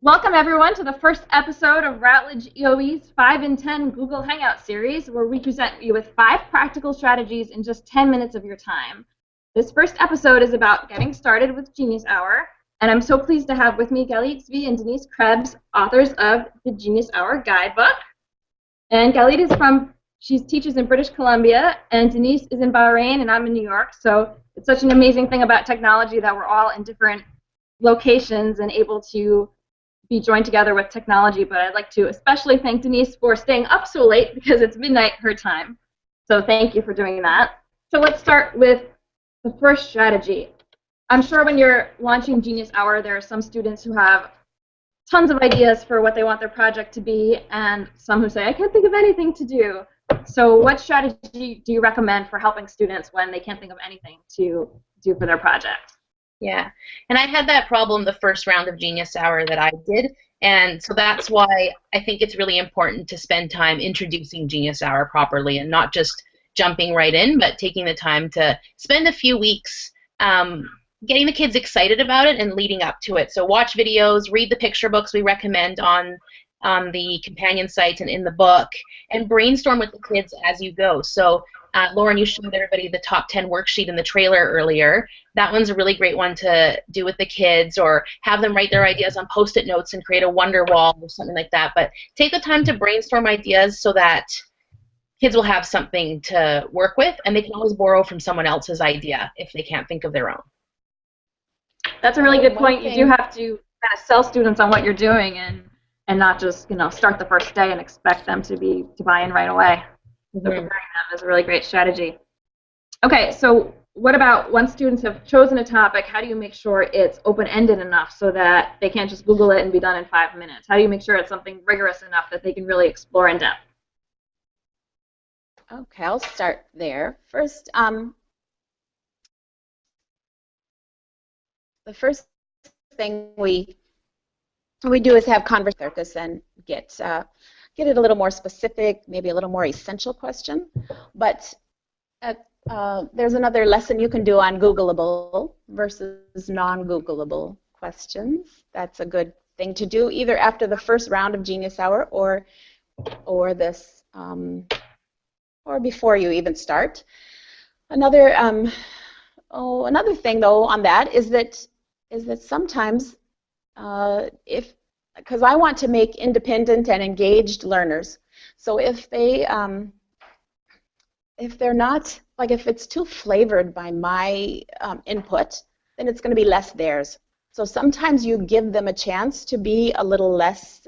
Welcome everyone to the first episode of Routledge EOE's 5 in 10 Google Hangout series, where we present you with 5 practical strategies in just 10 minutes of your time. This first episode is about getting started with Genius Hour, and I'm so pleased to have with me Galit Zvi and Denise Krebs, authors of the Genius Hour Guidebook. And Galit she teaches in British Columbia, and Denise is in Bahrain, and I'm in New York, so it's such an amazing thing about technology that we're all in different locations and able to be joined together with technology. But I'd like to especially thank Denise for staying up so late because it's midnight her time. So thank you for doing that. So let's start with the first strategy. I'm sure when you're launching Genius Hour, there are some students who have tons of ideas for what they want their project to be, and some who say, I can't think of anything to do. So what strategy do you recommend for helping students when they can't think of anything to do for their project? Yeah, and I had that problem the first round of Genius Hour that I did, and so that's why I think it's really important to spend time introducing Genius Hour properly and not just jumping right in, but taking the time to spend a few weeks getting the kids excited about it and leading up to it. So watch videos, read the picture books we recommend on the companion sites and in the book, and brainstorm with the kids as you go. So Lauren, you showed everybody the top 10 worksheet in the trailer earlier. That one's a really great one to do with the kids, or have them write their ideas on Post-it notes and create a wonder wall or something like that. But take the time to brainstorm ideas so that kids will have something to work with, and they can always borrow from someone else's idea if they can't think of their own. That's a really good point. You do have to kind of sell students on what you're doing and not just start the first day and expect them to buy in right away. So preparing them is a really great strategy. Okay, so what about once students have chosen a topic, how do you make sure it's open-ended enough so that they can't just Google it and be done in 5 minutes? How do you make sure it's something rigorous enough that they can really explore in depth? Okay, I'll start there. First, the first thing we do is have conversation and get it a little more specific, maybe a little more essential question. But there's another lesson you can do on Googleable versus non-Googleable questions. That's a good thing to do either after the first round of Genius Hour or before you even start. Another thing though on that is that sometimes because I want to make independent and engaged learners. So if they're not, like if it's too flavored by my input, then it's going to be less theirs. So sometimes you give them a chance to be a little less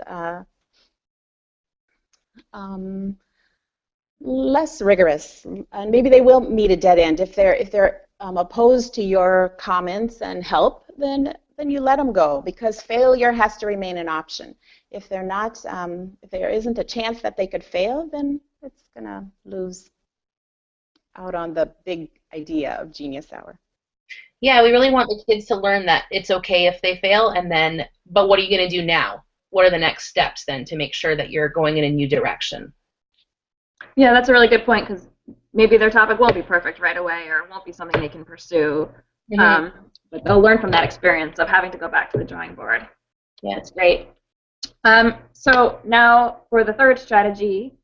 rigorous, and maybe they will meet a dead end. If they're opposed to your comments and help, then you let them go, because failure has to remain an option. If they're not, if there isn't a chance that they could fail, then it's gonna lose out on the big idea of Genius Hour. Yeah, we really want the kids to learn that it's okay if they fail, but what are you going to do now? What are the next steps then to make sure that you're going in a new direction? Yeah, that's a really good point, because maybe their topic won't be perfect right away, or it won't be something they can pursue. But they'll learn from that experience of having to go back to the drawing board. Yeah, it's great. So now for the third strategy,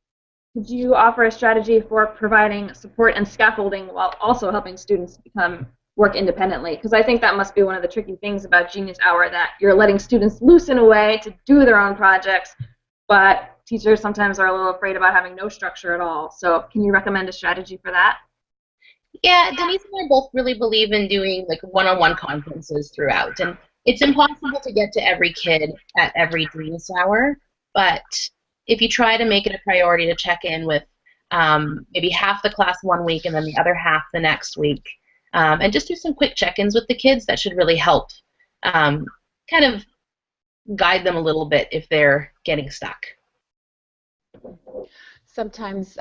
could you offer a strategy for providing support and scaffolding while also helping students work independently? Because I think that must be one of the tricky things about Genius Hour, that you're letting students loose in a way to do their own projects, but teachers sometimes are a little afraid about having no structure at all. So can you recommend a strategy for that? Yeah, Denise and I both really believe in doing like one-on-one conferences throughout, and it's impossible to get to every kid at every Genius Hour, but if you try to make it a priority to check in with maybe half the class one week and then the other half the next week, and just do some quick check-ins with the kids, that should really help kind of guide them a little bit if they're getting stuck. Sometimes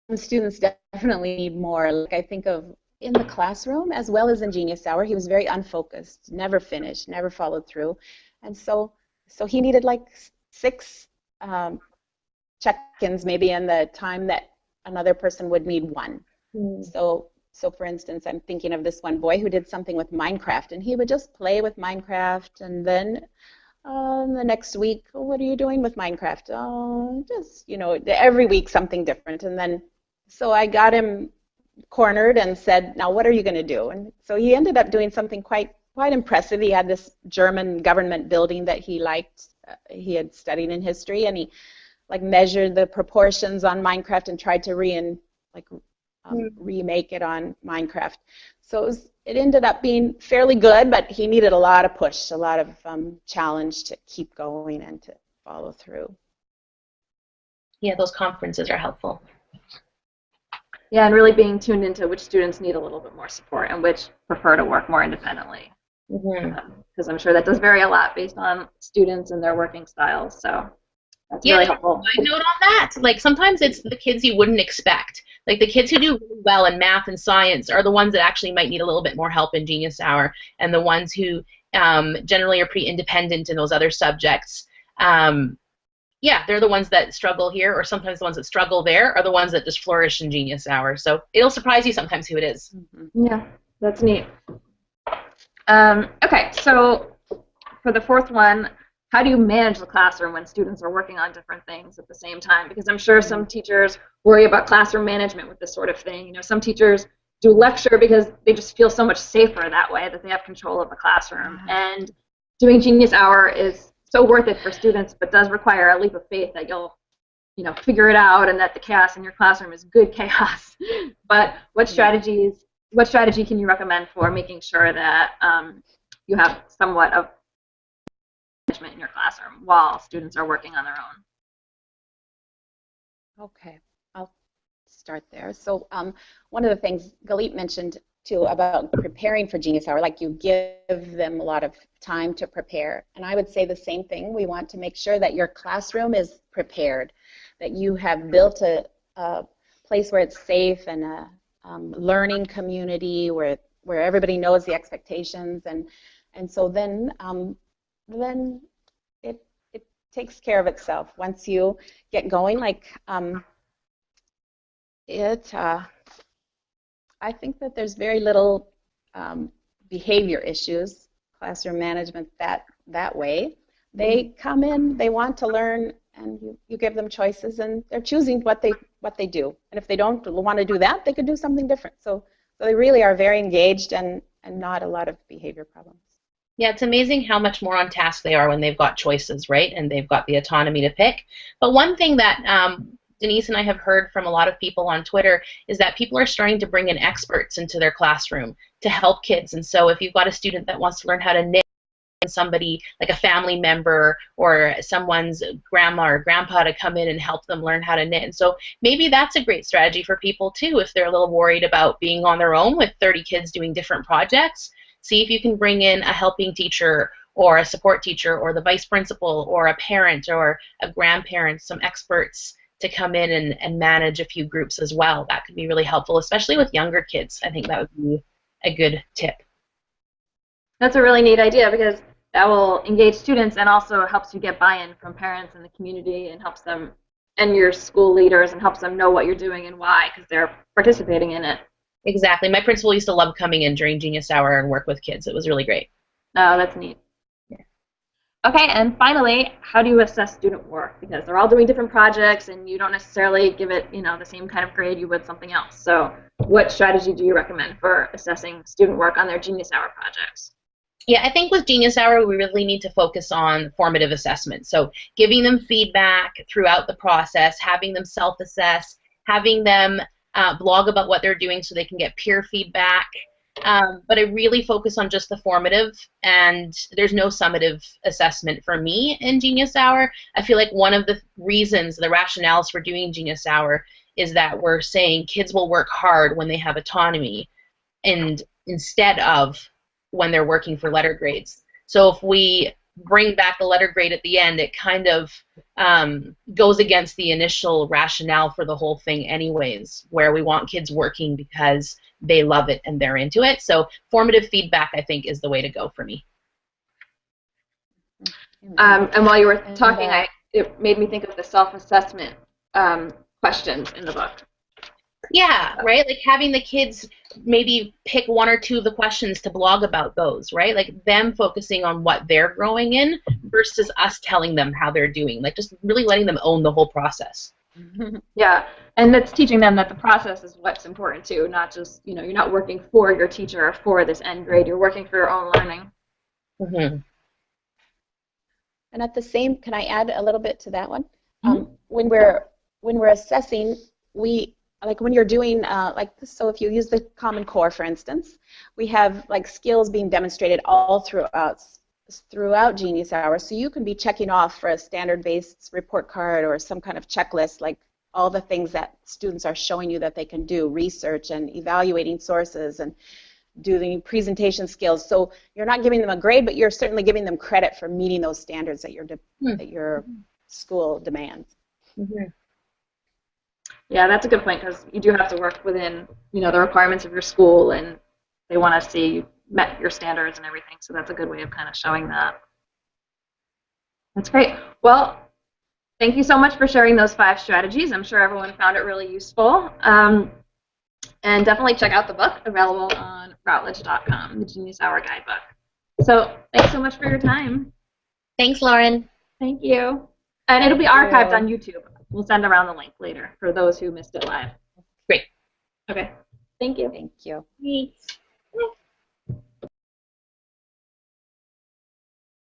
some students definitely need more. Like I think of in the classroom as well as in Genius Hour, he was very unfocused, never finished, never followed through, and so he needed like 6 check-ins maybe in the time that another person would need 1. So So for instance, I'm thinking of this one boy who did something with Minecraft, and he would just play with Minecraft, and then the next week, "Oh, what are you doing with Minecraft?" "Oh, just, every week something different." And then, so I got him cornered and said, "Now what are you going to do?" And so he ended up doing something quite impressive. He had this German government building that he liked. He had studied in history, and he like measured the proportions on Minecraft and tried to remake it on Minecraft. So it ended up being fairly good, but he needed a lot of push, a lot of challenge to keep going and to follow through. Yeah, those conferences are helpful. Yeah, and really being tuned into which students need a little bit more support and which prefer to work more independently. Because I'm sure that does vary a lot based on students and their working styles. So that's really helpful. I note on that. Like sometimes it's the kids you wouldn't expect. Like the kids who do really well in math and science are the ones that actually might need a little bit more help in Genius Hour, and the ones who generally are pretty independent in those other subjects. Yeah, they're the ones that struggle here, or sometimes the ones that struggle there are the ones that just flourish in Genius Hour. So it'll surprise you sometimes who it is. Yeah, that's neat. Okay, so for the fourth one, how do you manage the classroom when students are working on different things at the same time? Because I'm sure some teachers worry about classroom management with this sort of thing. Some teachers do lecture because they just feel so much safer that way, that they have control of the classroom. And doing Genius Hour is so worth it for students, but does require a leap of faith that you'll figure it out and that the chaos in your classroom is good chaos. But what strategy can you recommend for making sure that you have somewhat of management in your classroom while students are working on their own? Okay, I'll start there. So one of the things Galit mentioned too about preparing for Genius Hour, like you give them a lot of time to prepare. And I would say the same thing. We want to make sure that your classroom is prepared, that you have built a place where it's safe and a learning community where everybody knows the expectations, and so then it takes care of itself once you get going. I think that there's very little behavior issues, classroom management that way. They come in, they want to learn, and you give them choices, and they're choosing what they do. And if they don't want to do that, they could do something different. So they really are very engaged and not a lot of behavior problems. Yeah, it's amazing how much more on task they are when they've got choices, right? And they've got the autonomy to pick. But one thing that Denise and I have heard from a lot of people on Twitter is that people are starting to bring in experts into their classroom to help kids. And so if you've got a student that wants to learn how to knit, somebody like a family member or someone's grandma or grandpa to come in and help them learn how to knit. And so maybe that's a great strategy for people too if they're a little worried about being on their own with 30 kids doing different projects. See if you can bring in a helping teacher or a support teacher or the vice principal or a parent or a grandparent, some experts to come in and manage a few groups as well. That could be really helpful, especially with younger kids. I think that would be a good tip. That's a really neat idea because that will engage students and also helps you get buy-in from parents and the community and helps them and your school leaders and helps them know what you're doing and why because they're participating in it. Exactly. My principal used to love coming in during Genius Hour and work with kids. It was really great. Oh, that's neat. Yeah. Okay, and finally, how do you assess student work? Because they're all doing different projects and you don't necessarily give it, the same kind of grade you would something else. So what strategy do you recommend for assessing student work on their Genius Hour projects? Yeah, I think with Genius Hour, we really need to focus on formative assessment. So giving them feedback throughout the process, having them self-assess, having them blog about what they're doing so they can get peer feedback. But I really focus on just the formative, and there's no summative assessment for me in Genius Hour. I feel like one of the reasons, the rationales for doing Genius Hour is that we're saying kids will work hard when they have autonomy and instead of when they're working for letter grades. So if we bring back the letter grade at the end, it kind of goes against the initial rationale for the whole thing anyways, where we want kids working because they love it and they're into it. So formative feedback, I think, is the way to go for me. And while you were talking, it made me think of the self-assessment questions in the book. Yeah, right? Like having the kids maybe pick one or two of the questions to blog about those, right? Like them focusing on what they're growing in versus us telling them how they're doing. Like just really letting them own the whole process. Yeah, and that's teaching them that the process is what's important too, not just, you're not working for your teacher or for this end grade, you're working for your own learning. Mm-hmm. And at the same, can I add a little bit to that one? Mm-hmm. When we're assessing, like when you're doing like this, so if you use the Common Core, for instance, we have like skills being demonstrated all throughout Genius Hour. So you can be checking off for a standard-based report card or some kind of checklist, like all the things that students are showing you that they can do, research and evaluating sources and doing presentation skills. So you're not giving them a grade, but you're certainly giving them credit for meeting those standards that your school demands. Mm-hmm. Yeah, that's a good point, because you do have to work within, the requirements of your school, and they want to see you met your standards and everything. So that's a good way of kind of showing that. That's great. Well, thank you so much for sharing those 5 strategies. I'm sure everyone found it really useful. And definitely check out the book, available on Routledge.com, the Genius Hour Guidebook. So thanks so much for your time. Thanks, Lauren. Thank you. And it'll be archived on YouTube. We'll send around the link later for those who missed it live. Great. Okay. Thank you. Thank you. Thanks.